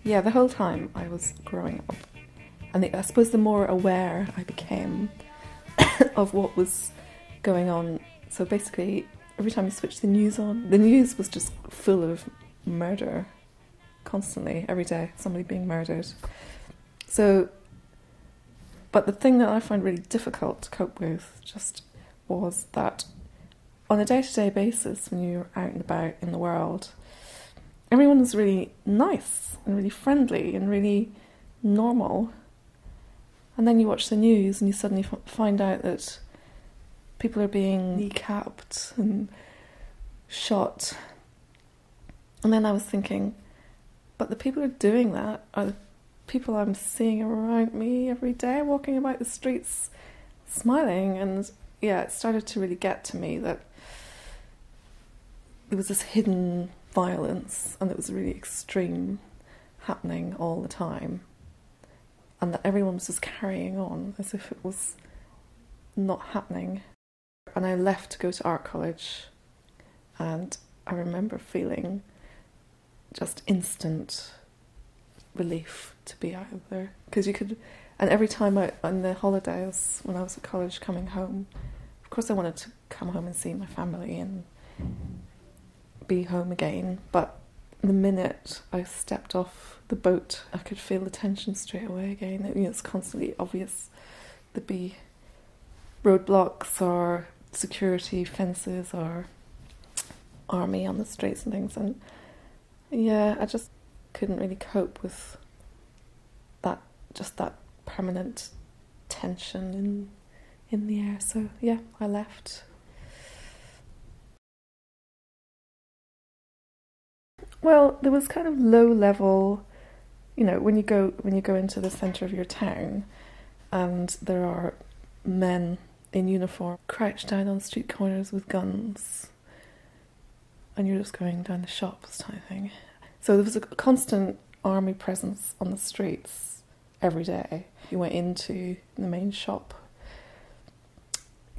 Yeah, the whole time I was growing up. And I suppose the more aware I became of what was going on. So basically, every time you switch the news on, the news was just full of murder. Constantly, every day, somebody being murdered. So, but the thing that I find really difficult to cope with just was that on a day-to-day basis, when you're out and about in the world, everyone was really nice and really friendly and really normal. And then you watch the news and you suddenly find out that people are being kneecapped and shot. And then I was thinking, but the people who are doing that are the people I'm seeing around me every day, walking about the streets, smiling. And yeah, it started to really get to me that there was this hidden violence and it was really extreme, happening all the time. And that everyone was just carrying on as if it was not happening. And I left to go to art college, and I remember feeling just instant relief to be out of there. Because you could, and every time on the holidays when I was at college coming home, of course I wanted to come home and see my family and be home again. But the minute I stepped off the boat, I could feel the tension straight away again. It's constantly obvious there'd be roadblocks or security fences or army on the streets and things. And yeah, I just couldn't really cope with that, just that permanent tension in the air. So yeah, I left. Well, there was kind of low level, when you go into the centre of your town, and there are men in uniform crouched down on street corners with guns, and you're just going down the shops type thing. So there was a constant army presence on the streets every day. If you went into the main shop,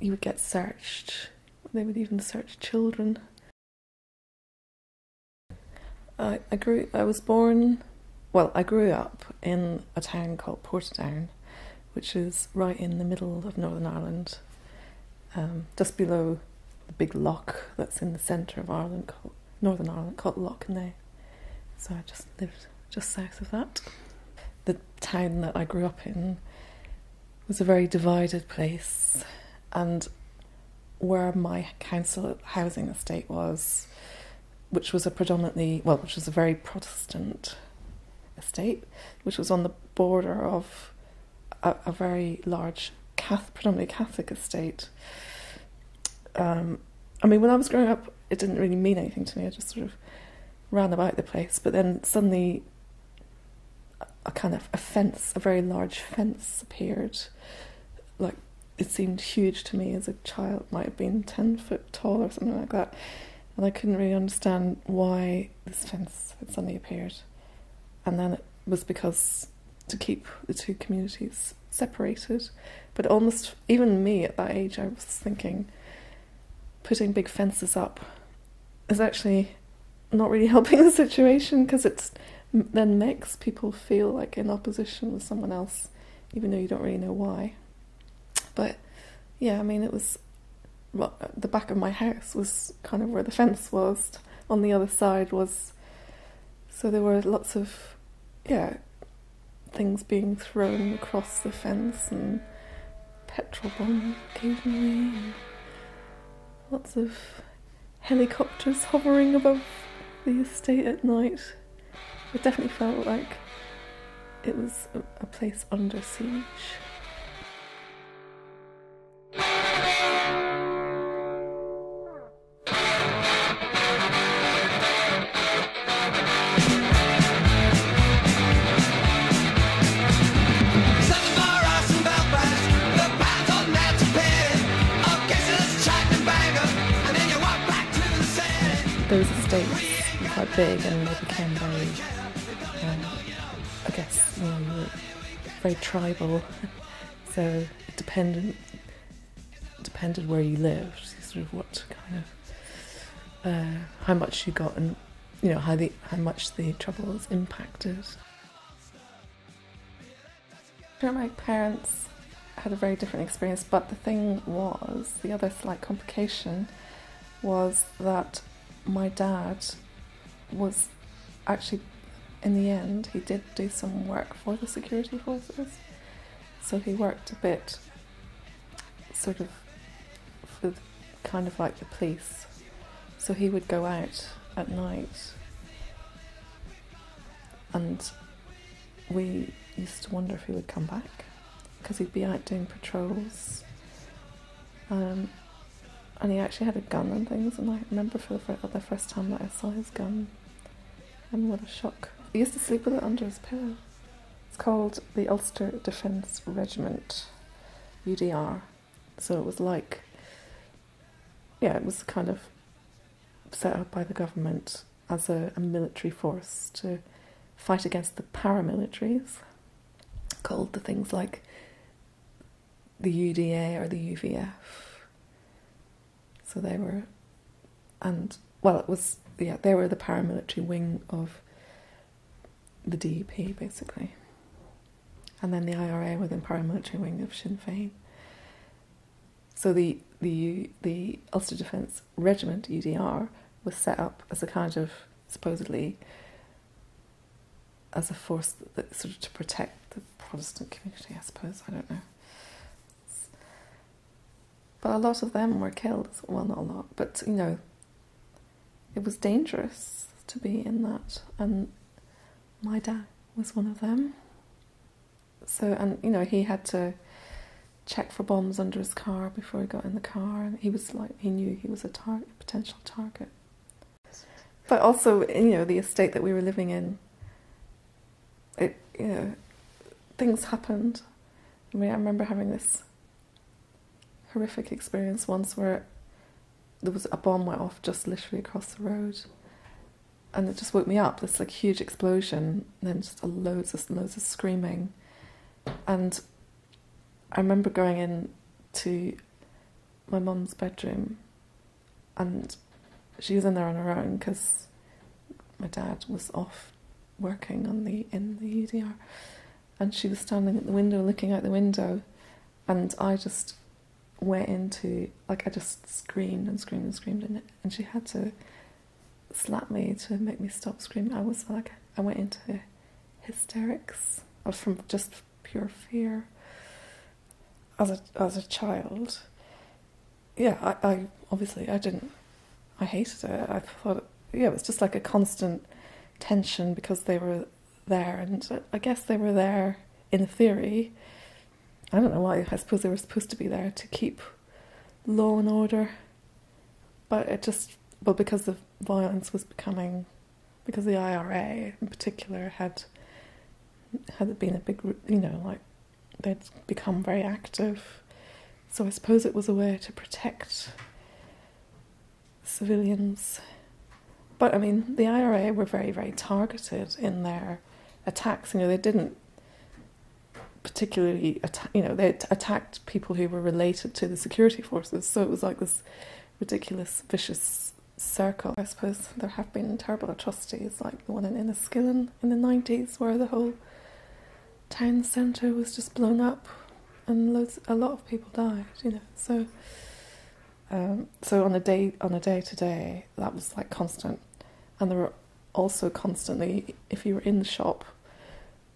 you would get searched. They would even search children. I grew up in a town called Portadown, which is right in the middle of Northern Ireland, just below the big loch that's in the centre of Ireland, Northern Ireland, called Loch Ness. So I just lived just south of that. The town that I grew up in was a very divided place, and where my council housing estate was, which was a very Protestant estate, which was on the border of a very large, predominantly Catholic estate. When I was growing up, it didn't really mean anything to me. I just sort of ran about the place. But then suddenly, a fence, a very large fence appeared. Like, it seemed huge to me as a child. Might have been 10 foot tall or something like that. And I couldn't really understand why this fence had suddenly appeared. And then it was because to keep the two communities separated. But almost, even me at that age, I was thinking putting big fences up is actually not really helping the situation, because it then makes people feel like in opposition with someone else, even though you don't really know why. But yeah, it was... Well, the back of my house was kind of where the fence was. On the other side was... So there were lots of, things being thrown across the fence, and petrol bombs occasionally, and lots of helicopters hovering above the estate at night. It definitely felt like it was a place under siege. Those estates were quite big, and they became very, you were very tribal. So it depended where you lived, sort of what kind of, how much you got, and how much the trouble was impacted. Sure, my parents had a very different experience, but the thing was, the other slight complication was that my dad was actually, in the end, he did do some work for the security forces. So he worked a bit sort of for kind of like the police. So he would go out at night, and we used to wonder if he would come back, because he'd be out doing patrols. And he actually had a gun and things, and I remember for the first time that I saw his gun, and what a shock. He used to sleep with it under his pillow. It's called the Ulster Defence Regiment, UDR. So it was like, yeah, it was kind of set up by the government as a military force to fight against the paramilitaries, called the things like the UDA or the UVF. So they were, and, well, it was, yeah, they were the paramilitary wing of the DUP, basically. And then the IRA were the paramilitary wing of Sinn Féin. So the Ulster Defence Regiment, UDR, was set up as a kind of, supposedly, as a force that sort of to protect the Protestant community, I suppose. I don't know. But a lot of them were killed. Well, not a lot, but, you know, it was dangerous to be in that. And my dad was one of them. So, and, you know, he had to check for bombs under his car before he got in the car. And he was like, he knew he was a potential target. But also, you know, the estate that we were living in, it, you know, things happened. I mean, I remember having this horrific experience once where there was a bomb went off just literally across the road, and it just woke me up. This like huge explosion, and then just loads of screaming. And I remember going in to my mum's bedroom, and she was in there on her own because my dad was off working in the UDR, and she was standing at the window looking out the window, and I just went into, like, I just screamed and screamed and screamed, and she had to slap me to make me stop screaming. I was like, I went into hysterics from just pure fear as a child. Yeah, I obviously I hated it. I thought, yeah, it was just like a constant tension because they were there, and I guess they were there in theory. I don't know why. I suppose they were supposed to be there to keep law and order. But it just, well, because the violence was becoming, because the IRA in particular had been a big, you know, like, they'd become very active. So I suppose it was a way to protect civilians. But I mean, the IRA were very, very targeted in their attacks. You know, they didn't particularly they attacked people who were related to the security forces, so it was like this ridiculous vicious circle. I suppose there have been terrible atrocities like the one in Enniskillen in the 90s where the whole town centre was just blown up and a lot of people died, you know. So on a day to day that was like constant, and there were also constantly, if you were in the shop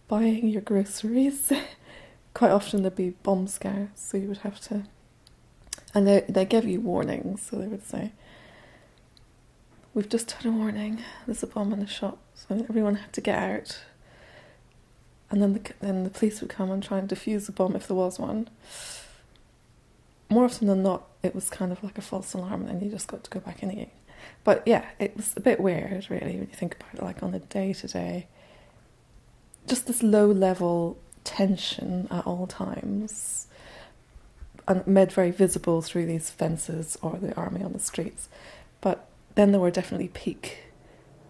buying your groceries, quite often there'd be bomb scares, so you would have to, and they gave you warnings, so they would say, we've just had a warning, there's a bomb in the shop, so everyone had to get out, and then the police would come and try and defuse the bomb if there was one. More often than not, it was kind of like a false alarm, and you just got to go back in again. But yeah, it was a bit weird, really, when you think about it, like on a day-to-day, just this low-level tension at all times, and made very visible through these fences or the army on the streets. But then there were definitely peak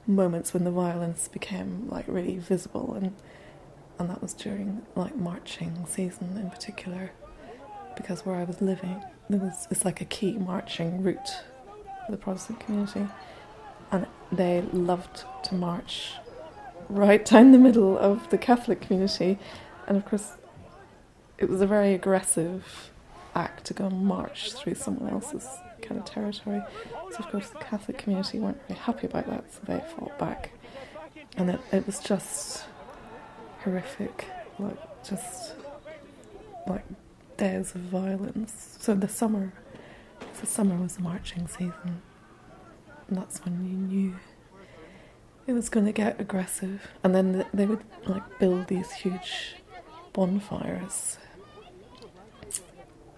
moments when the violence became like really visible, and that was during like marching season in particular, because where I was living, it's like a key marching route for the Protestant community, and they loved to march right down the middle of the Catholic community. And of course it was a very aggressive act to go and march through someone else's kind of territory. So of course the Catholic community weren't very happy about that, so they fought back. And it was just horrific, just like days of violence. So the summer was the marching season, and that's when you knew it was going to get aggressive. And then they would like build these huge bonfires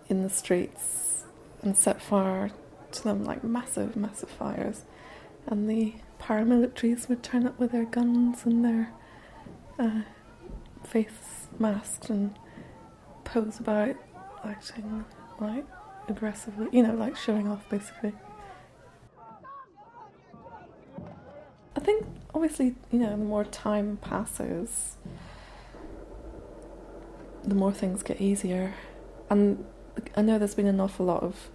in the streets and set fire to them, like massive fires. And the paramilitaries would turn up with their guns and their face masks and pose about, acting like aggressively, like showing off basically. I think obviously, the more time passes, the more things get easier. And I know there's been an awful lot of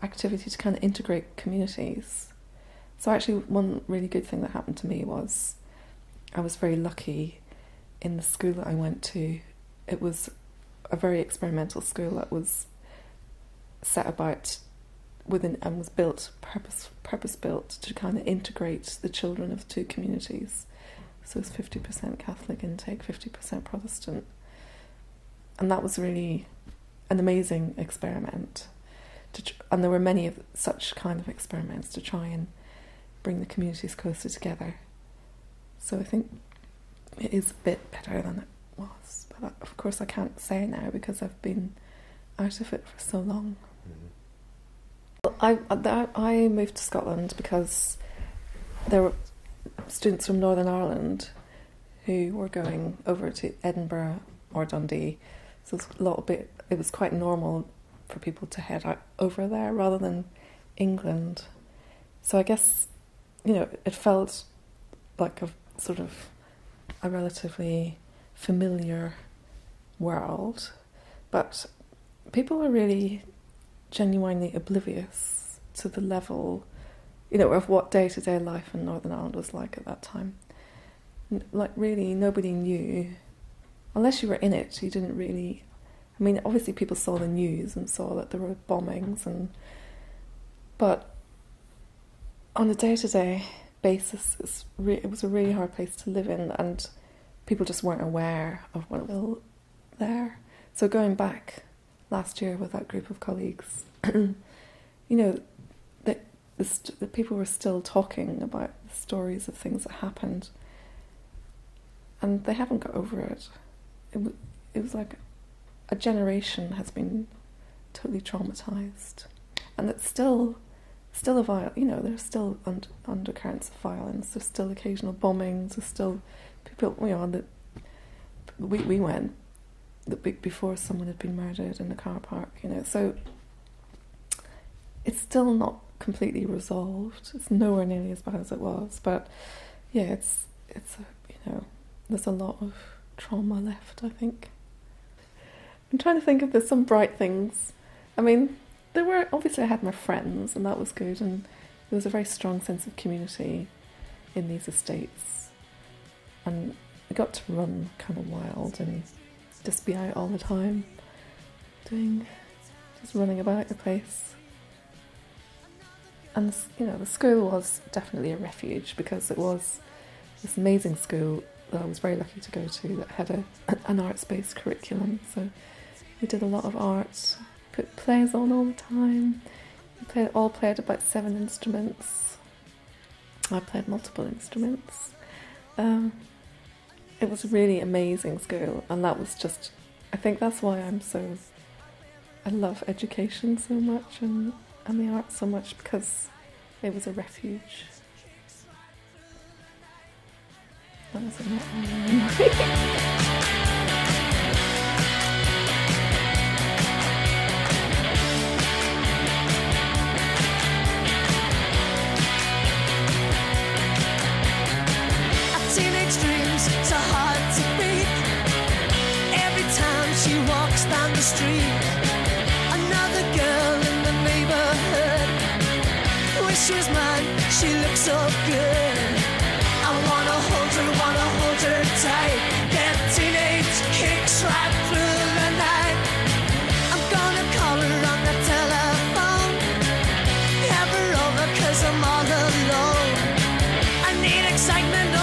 activity to kind of integrate communities. So actually one really good thing that happened to me was I was very lucky in the school that I went to. It was a very experimental school that was set about within and was built, purpose built to kind of integrate the children of two communities. So it's 50% Catholic intake, 50% Protestant. And that was really an amazing experiment. And there were many of such kind of experiments to try and bring the communities closer together. So I think it is a bit better than it was. But of course I can't say now because I've been out of it for so long. I moved to Scotland because there were students from Northern Ireland who were going over to Edinburgh or Dundee. So it was quite normal for people to head out over there rather than England. So I guess, it felt like a sort of a relatively familiar world, but people were really genuinely oblivious to the level, of what day-to-day life in Northern Ireland was like at that time. Like, really, nobody knew. Unless you were in it, you didn't really... I mean, obviously people saw the news and saw that there were bombings, but on a day-to-day basis, it was a really hard place to live in, and people just weren't aware of what was there. So going back last year with that group of colleagues, the people were still talking about the stories of things that happened, and they haven't got over it. It was like a generation has been totally traumatised, and it's still there's still undercurrents of violence. There's still occasional bombings. There's still people. We went the week before someone had been murdered in the car park. So it's still not completely resolved. It's nowhere nearly as bad as it was. But yeah, it's there's a lot of trauma left, I think. I'm trying to think if there's some bright things. I mean, obviously I had my friends, and that was good, and there was a very strong sense of community in these estates, and I got to run kind of wild and just be out all the time, just running about the place. And the school was definitely a refuge, because it was this amazing school that I was very lucky to go to that had an arts-based curriculum. So we did a lot of art, put plays on all the time. We played about 7 instruments. I played multiple instruments. It was a really amazing school, and that was just, I think that's why I love education so much and the arts so much, because it was a refuge. That was a lot. So hard to beat. Every time she walks down the street, another girl in the neighborhood. Wish she was mine, she looks so good. I wanna hold her tight. Get teenage kicks right through the night. need excitement